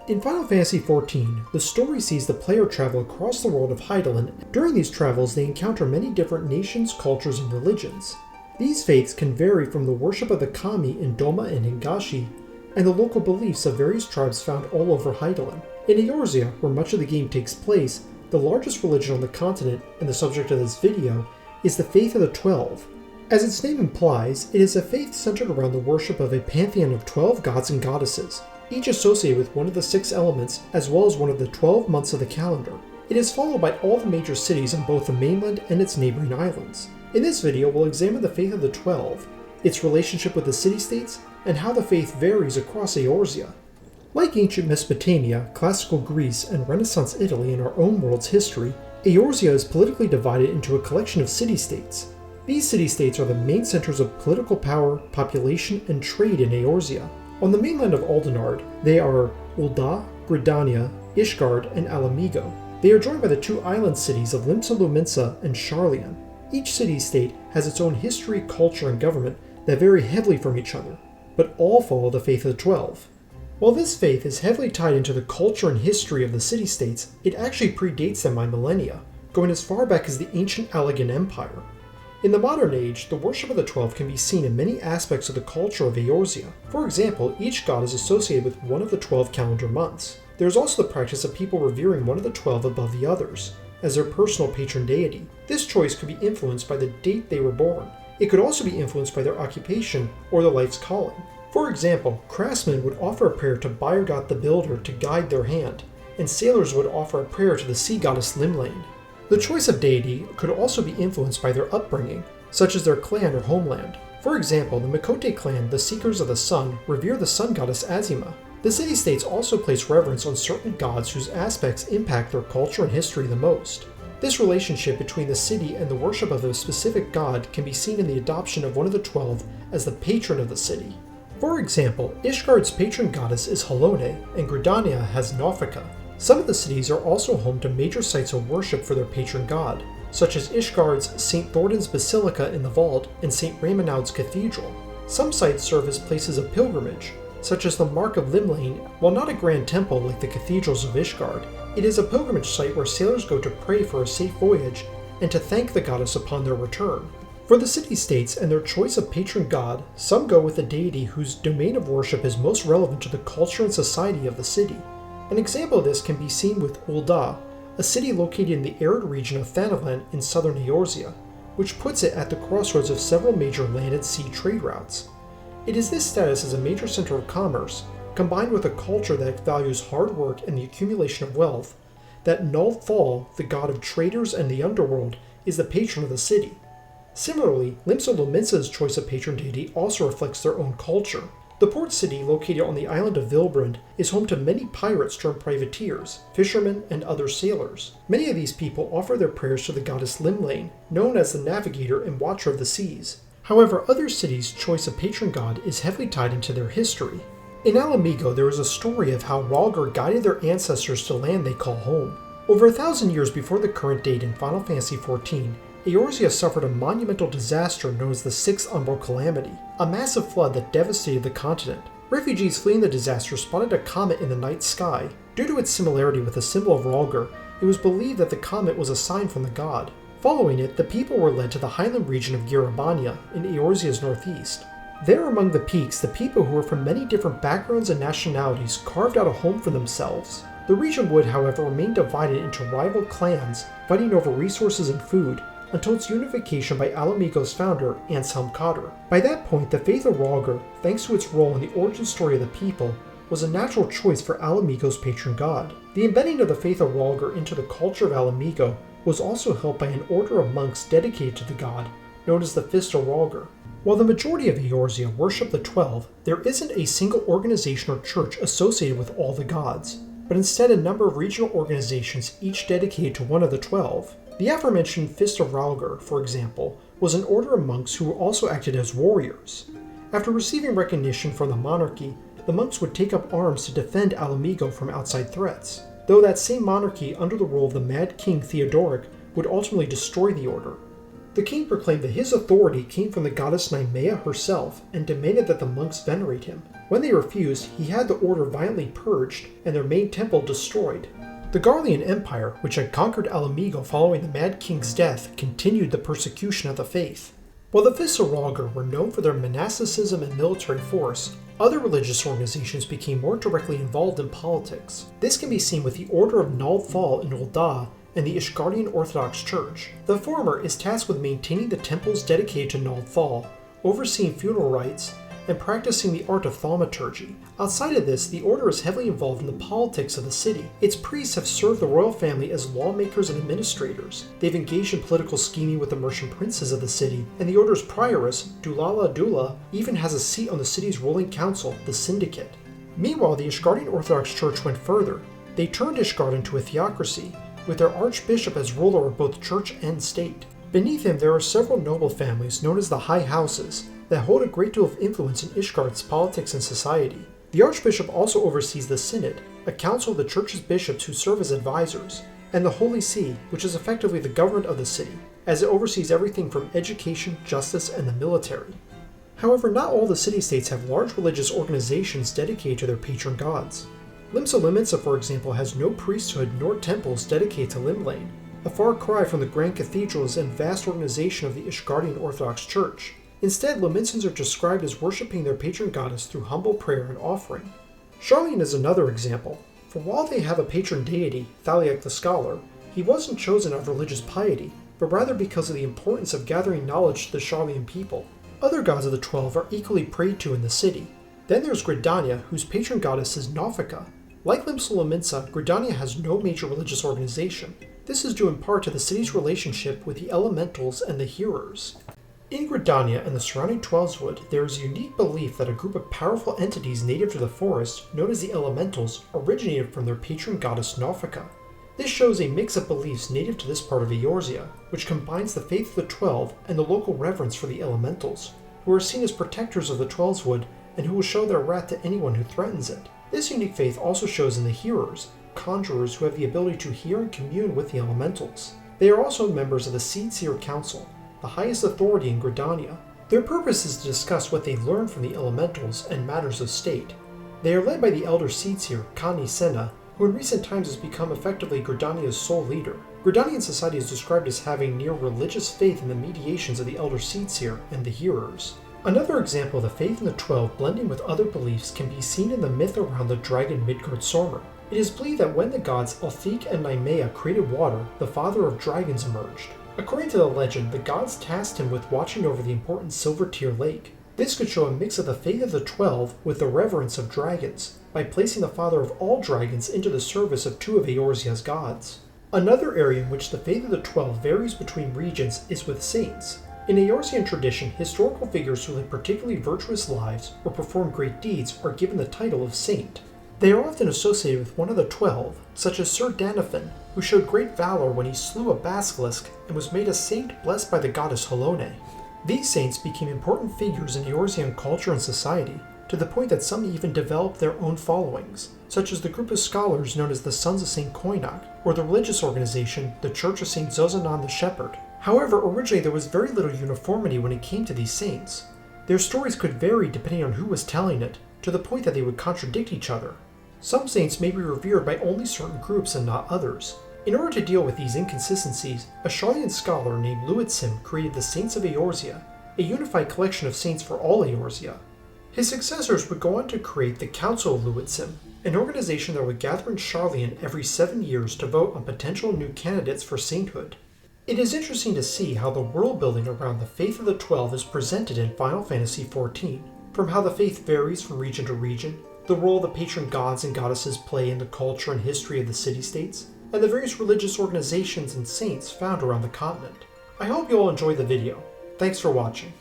In Final Fantasy XIV, the story sees the player travel across the world of Hydaelyn. During these travels, they encounter many different nations, cultures, and religions. These faiths can vary from the worship of the kami in Doma and Hingashi, and the local beliefs of various tribes found all over Hydaelyn. In Eorzea, where much of the game takes place, the largest religion on the continent, and the subject of this video, is the Faith of the 12. As its name implies, it is a faith centered around the worship of a pantheon of 12 gods and goddesses, each associated with one of the 6 elements, as well as one of the 12 months of the calendar. It is followed by all the major cities on both the mainland and its neighboring islands. In this video, we'll examine the Faith of the 12, its relationship with the city-states, and how the faith varies across Eorzea. Like ancient Mesopotamia, classical Greece, and Renaissance Italy in our own world's history, Eorzea is politically divided into a collection of city-states. These city-states are the main centers of political power, population, and trade in Eorzea. On the mainland of Aldernard, they are ul'dah, Gridania, Ishgard, and Ala Mhigo. They are joined by the 2 island cities of Limsa Lominsa and Sharlayan. Each city-state has its own history, culture, and government that vary heavily from each other, but all follow the Faith of the 12. While this faith is heavily tied into the culture and history of the city-states, it actually predates them by millennia, going as far back as the ancient Allegan Empire. In the modern age, the worship of the 12 can be seen in many aspects of the culture of Eorzea. For example, each god is associated with one of the 12 calendar months. There is also the practice of people revering one of the 12 above the others, as their personal patron deity. This choice could be influenced by the date they were born. It could also be influenced by their occupation or their life's calling. For example, craftsmen would offer a prayer to Byrgot the Builder to guide their hand, and sailors would offer a prayer to the sea goddess Limlane. The choice of deity could also be influenced by their upbringing, such as their clan or homeland. For example, the Mikote clan, the Seekers of the Sun, revere the sun goddess Azima. The city-states also place reverence on certain gods whose aspects impact their culture and history the most. This relationship between the city and the worship of a specific god can be seen in the adoption of one of the 12 as the patron of the city. For example, Ishgard's patron goddess is Halone, and Gridania has Naufrika. Some of the cities are also home to major sites of worship for their patron god, such as Ishgard's St. Thordan's Basilica in the Vault and St. Raymond's Cathedral. Some sites serve as places of pilgrimage, such as the Mark of Limlane. While not a grand temple like the cathedrals of Ishgard, it is a pilgrimage site where sailors go to pray for a safe voyage and to thank the goddess upon their return. For the city-states and their choice of patron god, some go with the deity whose domain of worship is most relevant to the culture and society of the city. An example of this can be seen with ul'dah, a city located in the arid region of Thanalan in southern Eorzea, which puts it at the crossroads of several major land and sea trade routes. It is this status as a major center of commerce, combined with a culture that values hard work and the accumulation of wealth, that Nulfal, the god of traders and the underworld, is the patron of the city. Similarly, Limsa Lominsa's choice of patron deity also reflects their own culture. The port city, located on the island of Vilbrand, is home to many pirates turned privateers, fishermen, and other sailors. Many of these people offer their prayers to the goddess Limlane, known as the navigator and watcher of the seas. However, other cities' choice of patron god is heavily tied into their history. In Ala Mhigo, there is a story of how Rhalgr guided their ancestors to land they call home. Over 1,000 years before the current date in Final Fantasy XIV, Eorzea suffered a monumental disaster known as the Sixth Umbral Calamity, a massive flood that devastated the continent. Refugees fleeing the disaster spotted a comet in the night sky. Due to its similarity with the symbol of Rhalgr, it was believed that the comet was a sign from the god. Following it, the people were led to the highland region of Girabania in Eorzea's northeast. There among the peaks, the people who were from many different backgrounds and nationalities carved out a home for themselves. The region would, however, remain divided into rival clans, fighting over resources and food, until its unification by Ala Mhigo's founder, Anselm Cotter. By that point, the faith of Rhalgr, thanks to its role in the origin story of the people, was a natural choice for Ala Mhigo's patron god. The embedding of the faith of Rhalgr into the culture of Ala Mhigo was also helped by an order of monks dedicated to the god, known as the Fist of Rhalgr. While the majority of Eorzea worship the 12, there isn't a single organization or church associated with all the gods, but instead a number of regional organizations each dedicated to one of the 12. The aforementioned Fist of Rhalgr, for example, was an order of monks who also acted as warriors. After receiving recognition from the monarchy, the monks would take up arms to defend Ala Mhigo from outside threats, though that same monarchy under the rule of the Mad King Theodoric would ultimately destroy the order. The king proclaimed that his authority came from the goddess Naimea herself and demanded that the monks venerate him. When they refused, he had the order violently purged and their main temple destroyed. The Garlean Empire, which had conquered Ala Mhigo following the Mad King's death, continued the persecution of the faith. While the Fists of Rhalgr were known for their monasticism and military force, other religious organizations became more directly involved in politics. This can be seen with the Order of Nald-Thal in ul'dah and the Ishgardian Orthodox Church. The former is tasked with maintaining the temples dedicated to Nald-Thal, overseeing funeral rites, and practicing the art of thaumaturgy. Outside of this, the order is heavily involved in the politics of the city. Its priests have served the royal family as lawmakers and administrators. They've engaged in political scheming with the merchant princes of the city, and the order's prioress, Dulala Dula, even has a seat on the city's ruling council, the Syndicate. Meanwhile, the Ishgardian Orthodox Church went further. They turned Ishgard into a theocracy, with their archbishop as ruler of both church and state. Beneath him, there are several noble families known as the High Houses that hold a great deal of influence in Ishgard's politics and society. The archbishop also oversees the Synod, a council of the church's bishops who serve as advisors, and the Holy See, which is effectively the government of the city, as it oversees everything from education, justice, and the military. However, not all the city-states have large religious organizations dedicated to their patron gods. Limsa Limitsa, for example, has no priesthood nor temples dedicated to Limlane, a far cry from the grand cathedrals and vast organization of the Ishgardian Orthodox Church. Instead, Limitsans are described as worshipping their patron goddess through humble prayer and offering. Sharlayan is another example, for while they have a patron deity, Thaliak the Scholar, he wasn't chosen out of religious piety, but rather because of the importance of gathering knowledge to the Sharlayan people. Other gods of the 12 are equally prayed to in the city. Then there's Gridania, whose patron goddess is Naufika. Like Limsa Lominsa, Gridania has no major religious organization. This is due in part to the city's relationship with the elementals and the hearers. In Gridania and the surrounding Twelveswood, there is a unique belief that a group of powerful entities native to the forest, known as the elementals, originated from their patron goddess Naufika. This shows a mix of beliefs native to this part of Eorzea, which combines the faith of the 12 and the local reverence for the elementals, who are seen as protectors of the Twelveswood and who will show their wrath to anyone who threatens it. This unique faith also shows in the hearers, conjurers who have the ability to hear and commune with the elementals. They are also members of the Seedseer Council, the highest authority in Gridania. Their purpose is to discuss what they learned from the elementals and matters of state. They are led by the elder Seedseer, Kani Senna, who in recent times has become effectively Gridania's sole leader. Gridanian society is described as having near religious faith in the mediations of the elder Seedseer and the hearers. Another example of the faith in the 12 blending with other beliefs can be seen in the myth around the dragon Midgardsormr. It is believed that when the gods Althik and Naimea created water, the father of dragons emerged. According to the legend, the gods tasked him with watching over the important Silver Tear Lake. This could show a mix of the faith of the 12 with the reverence of dragons, by placing the father of all dragons into the service of two of Eorzea's gods. Another area in which the faith of the 12 varies between regions is with saints. In Eorzean tradition, historical figures who live particularly virtuous lives or perform great deeds are given the title of saint. They are often associated with one of the 12, such as Sir Danaphin, who showed great valor when he slew a basilisk and was made a saint blessed by the goddess Halone. These saints became important figures in Eorzean culture and society, to the point that some even developed their own followings, such as the group of scholars known as the Sons of St. Koinak, or the religious organization, the Church of St. Zozanan the Shepherd. However, originally there was very little uniformity when it came to these saints. Their stories could vary depending on who was telling it, to the point that they would contradict each other. Some saints may be revered by only certain groups and not others. In order to deal with these inconsistencies, a Sharlayan scholar named Luitsim created the Saints of Eorzea, a unified collection of saints for all Eorzea. His successors would go on to create the Council of Luitsim, an organization that would gather in Sharlayan every 7 years to vote on potential new candidates for sainthood. It is interesting to see how the world building around the faith of the 12 is presented in Final Fantasy XIV, from how the faith varies from region to region, the role the patron gods and goddesses play in the culture and history of the city-states, and the various religious organizations and saints found around the continent. I hope you all enjoyed the video. Thanks for watching.